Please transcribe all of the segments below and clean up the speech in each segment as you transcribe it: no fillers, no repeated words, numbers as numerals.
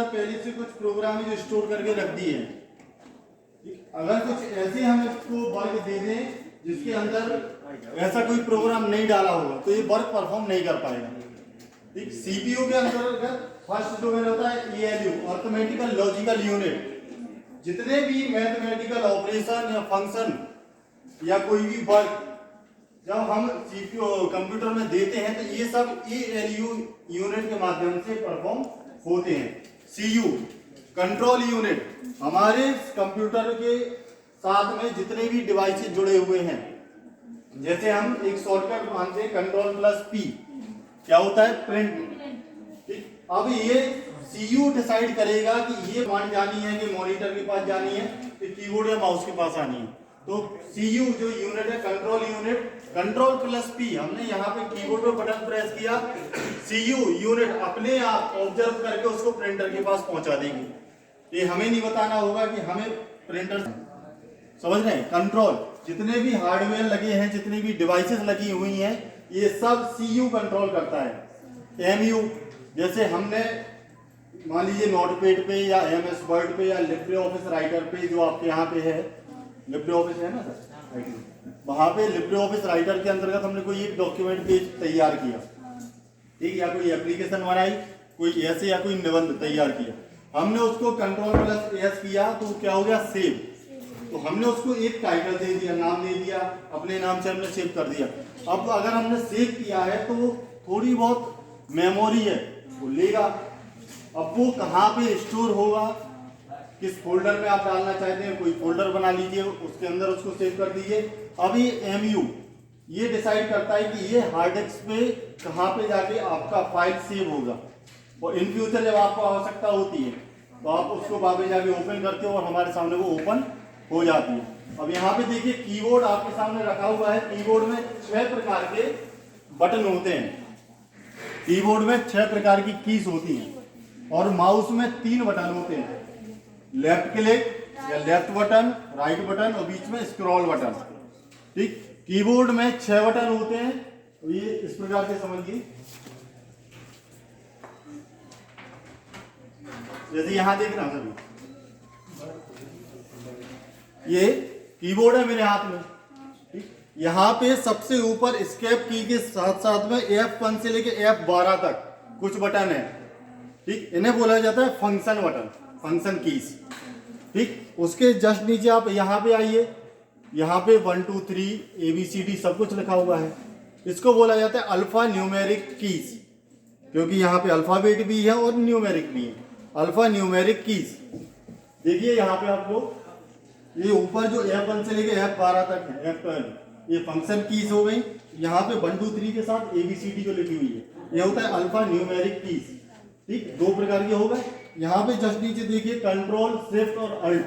पहले से कुछ प्रोग्राम जो स्टोर करके रख दिए हैं। अगर कुछ ऐसे हम इसको वर्क दे दें जिसके अंदर ऐसा कोई प्रोग्राम नहीं डाला होगा तो ये वर्क परफॉर्म नहीं कर पाएगा। ठीक, सीपीयू के अंतर्गत फर्स्ट जो होता है ELU, अर्थमेटिकल लॉजिकल यूनिट। जितने भी मैथमेटिकल ऑपरेशन या फंक्शन या कोई भी वर्क जब हम सीपीयू कंप्यूटर में देते हैं तो ये सब ELU यूनिट के माध्यम से परफॉर्म होते हैं। CU कंट्रोल यूनिट, हमारे कंप्यूटर के साथ में जितने भी डिवाइसेस जुड़े हुए हैं, जैसे हम एक शॉर्टकट मानते हैं Ctrl+P, क्या होता है प्रिंट। ठीक, अब ये CU डिसाइड करेगा कि ये कमांड जानी है कि मॉनिटर के पास जानी है कि कीबोर्ड या माउस के पास आनी है। तो CU जो यूनिट है कंट्रोल यूनिट, Ctrl+P हमने यहाँ पे कीबोर्ड पे बटन प्रेस किया, CU यूनिट अपने आप ऑब्जर्व करके उसको प्रिंटर के पास पहुंचा देंगे। ये हमें नहीं बताना होगा कि हमें प्रिंटर, समझ रहे हैं। कंट्रोल, जितने भी हार्डवेयर लगे हैं, जितनी भी डिवाइसेस लगी हुई हैं, ये सब CU कंट्रोल करता है। MU, जैसे हमने मान लीजिए नोटपैड पे या MS वर्ड पे या लिब्रे ऑफिस राइटर पे, जो आपके यहाँ पे है लिब्रे ऑफिस है ना सर, वहां पे लिब्रे ऑफिस राइटर के अंतर्गत हमने कोई एक डॉक्यूमेंट पेज तैयार किया, ठीक, या कोई एप्लीकेशन बनाई, कोई ऐसे या कोई निबंध तैयार किया, हमने उसको Ctrl+S किया तो क्या हो गया, सेव। तो हमने उसको एक टाइटल दे दिया, नाम दे दिया, अपने नाम से हमने सेव कर दिया। अब अगर हमने सेव किया है तो थोड़ी बहुत मेमोरी है वो लेगा। अब वो कहाँ पे स्टोर होगा, किस फोल्डर में आप डालना चाहते हैं, कोई फोल्डर बना लीजिए, उसके अंदर उसको सेव कर दीजिए। अब ये MU ये डिसाइड करता है कि ये हार्ड डिस्क पे कहाँ पे जाके आपका फाइल सेव होगा, और इन फ्यूचर जब आपको आवश्यकता होती है तो आप उसको वापस जाके ओपन करते हो और हमारे सामने वो ओपन हो जाती है। अब यहाँ पे देखिए कीबोर्ड आपके सामने रखा हुआ है। कीबोर्ड में 6 प्रकार के बटन होते हैं, कीबोर्ड में 6 प्रकार की कीज होती हैं, और माउस में 3 बटन होते हैं, लेफ्ट क्लिक या लेफ्ट बटन, राइट बटन और बीच में स्क्रॉल बटन। ठीक, कीबोर्ड में 6 बटन होते हैं। तो ये इस प्रकार से समझिए, जैसे यहां देख रहा हूं सभी, ये कीबोर्ड है मेरे हाथ में। ठीक, यहां पे सबसे ऊपर एस्केप की के साथ साथ में F1 से लेके F12 तक कुछ बटन है। ठीक, इन्हें बोला जाता है फंक्शन बटन, फंक्शन कीज। ठीक, उसके जस्ट नीचे आप यहाँ पे आइए, यहाँ पे 1 2 3 ABCD सब कुछ लिखा हुआ है। इसको बोला जाता है अल्फा न्यूमेरिक कीज, क्योंकि यहाँ पे अल्फाबेट भी है और न्यूमेरिक भी है। अल्फा न्यूमेरिक कीज देखिए यहाँ पे आप लोग, ये ऊपर जो F1 से लेके F12 तक है, F12 ये फंक्शन कीज हो गई। यहाँ पे 1 2 3 के साथ ABCD जो लिखी हुई है, ये होता है अल्फा न्यूमेरिक कीज। ठीक, 2 प्रकार के हो गए। यहाँ पे जस्ट नीचे देखिए कंट्रोल, शिफ्ट और अल्ट,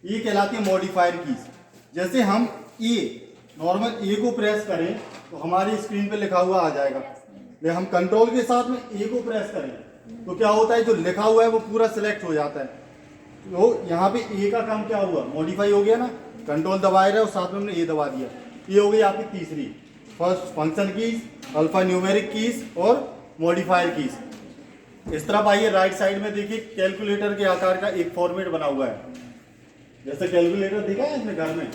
ये कहलाती है मॉडिफायर कीज। जैसे हम नॉर्मल ए को प्रेस करें तो हमारी स्क्रीन पे लिखा हुआ आ जाएगा, लेकिन हम कंट्रोल के साथ में ए को प्रेस करें तो क्या होता है, जो लिखा हुआ है वो पूरा सिलेक्ट हो जाता है। तो यहाँ पे ए का काम क्या हुआ, मॉडिफाई हो गया ना, कंट्रोल दबाए रहे और साथ में हमने ए दबा दिया। ये हो गई आपकी तीसरी, first function keys, alpha numeric keys और मॉडिफायर कीज। इस तरफ आइए, राइट साइड में देखिए कैलकुलेटर के आकार का एक फॉर्मेट बना हुआ है, जैसे कैलकुलेटर देखा है अपने घर में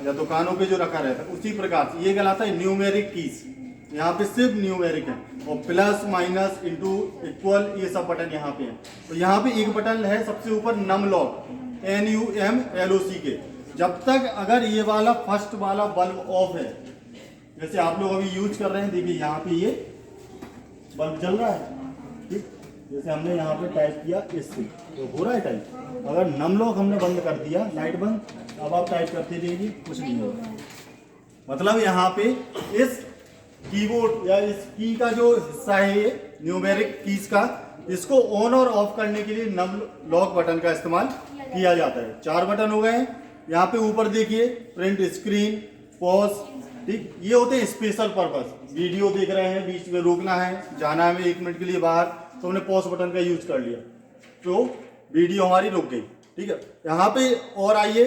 या दुकानों पे जो रखा रहता है, उसी प्रकार से ये कहलाता है न्यूमेरिक कीज। यहाँ पे सिर्फ न्यूमेरिक है, और प्लस माइनस इंटू इक्वल ये सब बटन यहाँ पे है। तो यहाँ पे एक बटन है सबसे ऊपर नमलॉक, NUMLOC के। जब तक अगर ये वाला फर्स्ट वाला बल्ब ऑफ है, जैसे आप लोग अभी यूज कर रहे हैं, देखिए यहाँ पे ये बल्ब जल रहा है। ठीक, जैसे हमने यहाँ पे टाइप किया इससे तो हो रहा है टाइप। अगर नमलॉक हमने बंद कर दिया, लाइट बंद, अब आप टाइप करते रहिए, कुछ नहीं होगा। मतलब यहाँ पे इस कीबोर्ड या इस की का जो हिस्सा है ये न्यूमेरिक कीज का, इसको ऑन और ऑफ करने के लिए नमलॉक बटन का इस्तेमाल किया जाता है। 4 बटन हो गए। यहाँ पे ऊपर देखिए प्रिंट स्क्रीन, पॉज। ठीक, ये होते हैं स्पेशल पर्पस। वीडियो देख रहे हैं, बीच में रोकना है, जाना है 1 मिनट के लिए बाहर, तो हमने पॉज बटन का यूज कर लिया तो वीडियो हमारी रुक गई। ठीक है, यहाँ पे और आइए,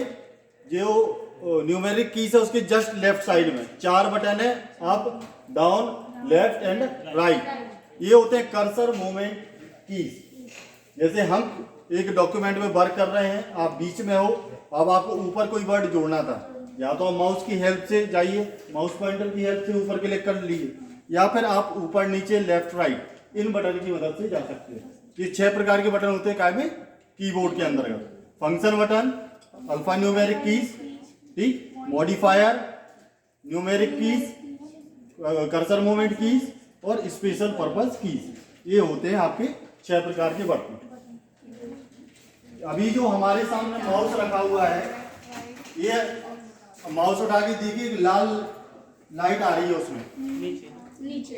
जो न्यूमेरिक कीज है उसके जस्ट लेफ्ट साइड में 4 बटन है, up, down, left and right. ये होते हैं कर्सर मूवमेंट कीज। जैसे हम एक डॉक्यूमेंट में वर्क कर रहे हैं, आप बीच में हो, अब आपको ऊपर कोई वर्ड जोड़ना था, या तो माउस की हेल्प से जाइए, माउस पॉइंटर की हेल्प से ऊपर क्लिक कर लीजिए, या फिर आप ऊपर नीचे लेफ्ट राइट इन बटन की मदद से जा सकते हैं। ये 6 प्रकार के बटन होते हैं काय में कीबोर्ड के अंतर्गत। Function button, alpha numeric keys, ठीक, modifier, numeric keys, cursor movement keys और स्पेशल पर्पस कीज, ये होते हैं आपके 6 प्रकार के बटन। अभी जो हमारे सामने माउस रखा हुआ है, ये माउस उठा के देखिए, एक लाल लाइट आ रही है उसमें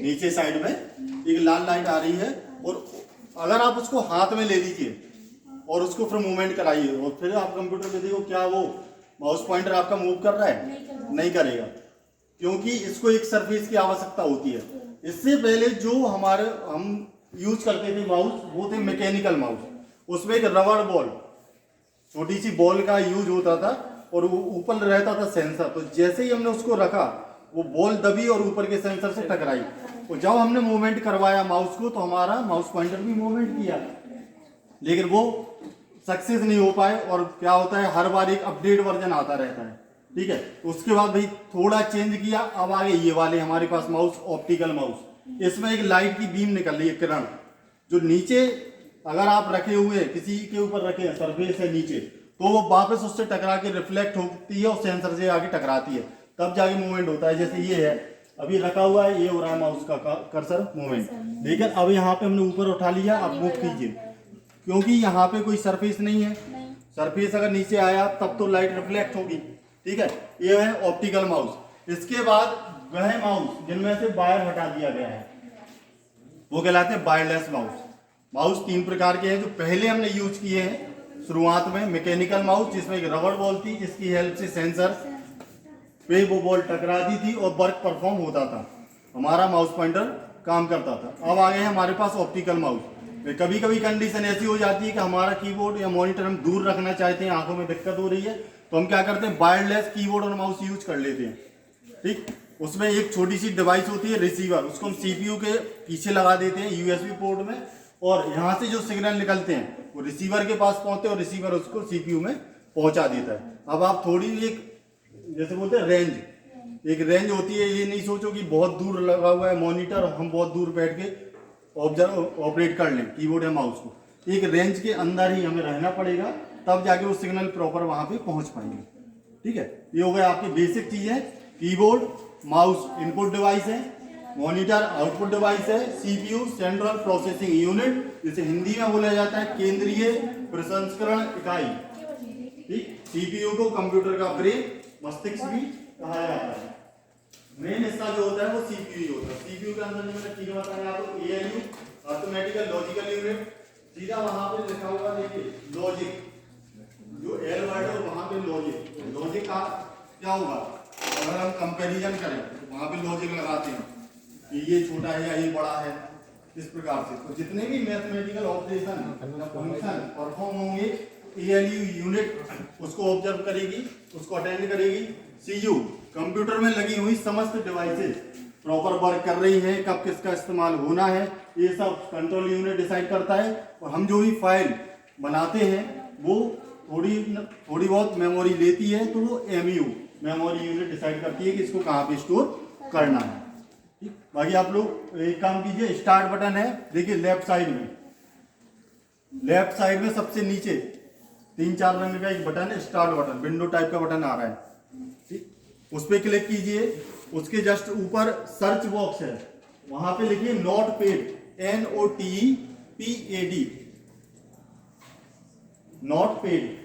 नीचे साइड में एक लाल लाइट आ रही है, और अगर आप उसको हाथ में ले लीजिए और उसको फिर मूवमेंट कराइए और फिर आप कंप्यूटर पे देखो, क्या वो माउस पॉइंटर आपका मूव कर रहा है? नहीं करेगा, क्योंकि इसको एक सरफेस की आवश्यकता होती है। इससे पहले जो हम यूज करते थे माउस, वो थे मैकेनिकल माउस, उसमें एक रबर बॉल, छोटी सी बॉल का यूज होता था और वो ऊपर रहता था सेंसर। तो जैसे ही हमने उसको रखा, वो बॉल दबी और ऊपर के सेंसर से टकराई, और जब हमने मूवमेंट करवाया माउस को, तो हमारा माउस पॉइंटर भी मूवमेंट किया, लेकिन वो सक्सेस नहीं हो पाए। और क्या होता है, हर बार एक अपडेट वर्जन आता रहता है, ठीक है। तो उसके बाद भाई थोड़ा चेंज किया, अब आगे ये वाले हमारे पास माउस, ऑप्टिकल माउस, इसमें एक लाइट की बीम निकल रही है, किरण, जो नीचे अगर आप रखे हुए किसी के ऊपर रखे हैं, सरफेस है नीचे, तो वो वापस उससे टकरा के रिफ्लेक्ट होती है और सेंसर से आगे टकराती है, तब जाके मूवमेंट होता है। जैसे ये है अभी रखा हुआ है, ये हो रहा है माउस का कर्सर मूवमेंट, लेकिन अब यहाँ पे हमने ऊपर उठा लिया, अब मूव कीजिए, क्योंकि यहाँ पे कोई सरफेस नहीं है। सरफेस अगर नीचे आया तब तो लाइट रिफ्लेक्ट होगी, ठीक है। ये है ऑप्टिकल माउस। इसके बाद वह माउस जिनमें से वायर हटा दिया गया है, वो कहलाते हैं वायरलेस माउस। माउस 3 प्रकार के हैं, जो पहले हमने यूज किए हैं शुरुआत में, मैकेनिकल माउस, जिसमें एक रबर बॉल थी, जिसकी हेल्प से सेंसर पे वो बॉल टकराती थी और वर्क परफॉर्म होता था, हमारा माउस पॉइंटर काम करता था। अब आ गए हैं हमारे पास ऑप्टिकल माउस। कभी कभी कंडीशन ऐसी हो जाती है कि हमारा कीबोर्ड या मॉनिटर हम दूर रखना चाहते हैं, आंखों में दिक्कत हो रही है, तो हम क्या करते हैं, वायरलेस कीबोर्ड और माउस यूज कर लेते हैं, ठीक। उसमें एक छोटी सी डिवाइस होती है रिसीवर, उसको हम सीपीयू के पीछे लगा देते हैं यूएसबी पोर्ट में, और यहाँ से जो सिग्नल निकलते हैं वो रिसीवर के पास पहुंचते हैं और रिसीवर उसको सीपीयू में पहुंचा देता है। अब आप थोड़ी एक जैसे बोलते हैं रेंज, एक रेंज होती है, ये नहीं सोचो कि बहुत दूर लगा हुआ है मॉनिटर, हम बहुत दूर बैठ के ऑपरेट कर लें कीबोर्ड या माउस को, एक रेंज के अंदर ही हमें रहना पड़ेगा, तब जाके वो सिग्नल प्रॉपर वहां पे पहुंच पाएंगे, ठीक है। ये हो गया आपकी बेसिक चीज है। कीबोर्ड माउस इनपुट डिवाइस है, मॉनिटर आउटपुट डिवाइस है, सीपीयू सेंट्रल प्रोसेसिंग यूनिट, जिसे हिंदी में बोला जाता है केंद्रीय प्रसंस्करण इकाई, ठीक। सीपीयू को कंप्यूटर का ब्रेन, मस्तिष्क भी कहा जाता है। मेन हिस्सा जो होता है वो सीपीयू होता है। सीपीयू के अंदर जो मैंने चीजें बताया आपको, एएलयू अर्थमेटिकल लॉजिकल यूनिट, सीधा वहां पे लिखा हुआ देखिए लॉजिक, जो एल वर्ड है वहां पे लॉजिक, लॉजिक का क्या होगा, अगर हम कंपैरिजन करें तो वहां पे लॉजिक लगाते हैं कि ये छोटा है या ये बड़ा है, इस प्रकार से। तो जितने भी मैथमेटिकल ऑपरेशन फंक्शन परफॉर्म होंगे, एएलयू यूनिट उसको ऑब्जर्व करेगी, उसको अटेंड करेगी। सीयू कंप्यूटर में लगी हुई समस्त डिवाइसेस प्रॉपर वर्क कर रही है, कब किसका इस्तेमाल होना है, ये सब कंट्रोल यूनिट डिसाइड करता है। और हम जो भी फाइल बनाते हैं वो थोड़ी बहुत मेमोरी लेती है, तो वो एमयू मेमोरी यूनिट डिसाइड करती है कि इसको कहाँ पे स्टोर करना है, ठीक। बाकी आप लोग एक काम कीजिए, स्टार्ट बटन है देखिए लेफ्ट साइड में, लेफ्ट साइड में सबसे नीचे 3-4 रंग का एक बटन है, स्टार्ट बटन, विंडो टाइप का बटन आ रहा है, ठीक। उस पर क्लिक कीजिए, उसके जस्ट ऊपर सर्च बॉक्स है, वहां पे लिखिए नोटपैड, NOTPAD, नोटपैड।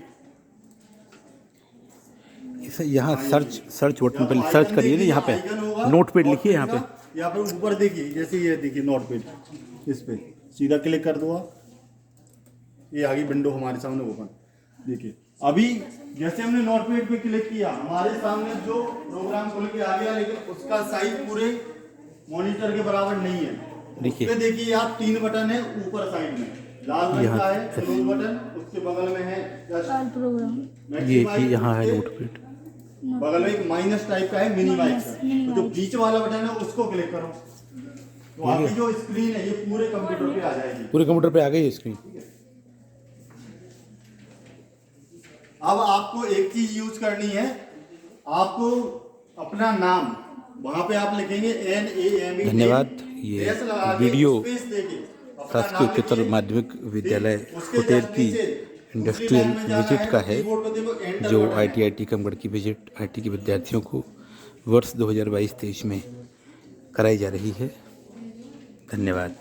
यहाँ सर्च बटन पर सर्च करिए ना, यहाँ पे नोटपैड लिखिए, यहाँ पे ऊपर देखिए, जैसे ये देखिए नोटपैड, इस पे सीधा क्लिक कर दो आप, ये आगे विंडो हमारे सामने ओपन। देखिए अभी जैसे हमने नोटपैड पे क्लिक किया, हमारे सामने जो प्रोग्राम खुल के आ गया, लेकिन उसका साइज पूरे मॉनिटर के बराबर नहीं है। देखिए आप 3 बटन है ऊपर साइड में, लाल रंग का है क्लोज बटन, उसके बगल में है प्रोग्राम, ये यहाँ है नोटपैड, बगल में एक माइनस टाइप का है मिनिमाइज, तो जो बीच वाला बटन है उसको क्लिक करो, तो आपकी जो स्क्रीन है ये पूरे कंप्यूटर पे आ जाएगी, पूरे कंप्यूटर पे आ गई स्क्रीन। अब आपको एक चीज यूज करनी है, आपको अपना नाम वहां पे आप लिखेंगे NAME। धन्यवाद। ये वीडियो शासकीय उच्चतर माध्यमिक विद्यालय होटेल की इंडस्ट्रियल विजिट का है, जो ITI टीकमगढ़ की विजिट IT के विद्यार्थियों को वर्ष 2022-23 में कराई जा रही है। धन्यवाद।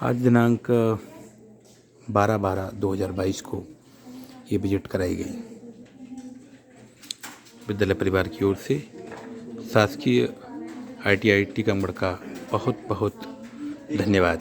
आज दिनांक 12/12/2022 को ये विजिट कराई गई। विद्यालय परिवार की ओर से शासकीय ITI टीकमगढ़ का बहुत बहुत धन्यवाद।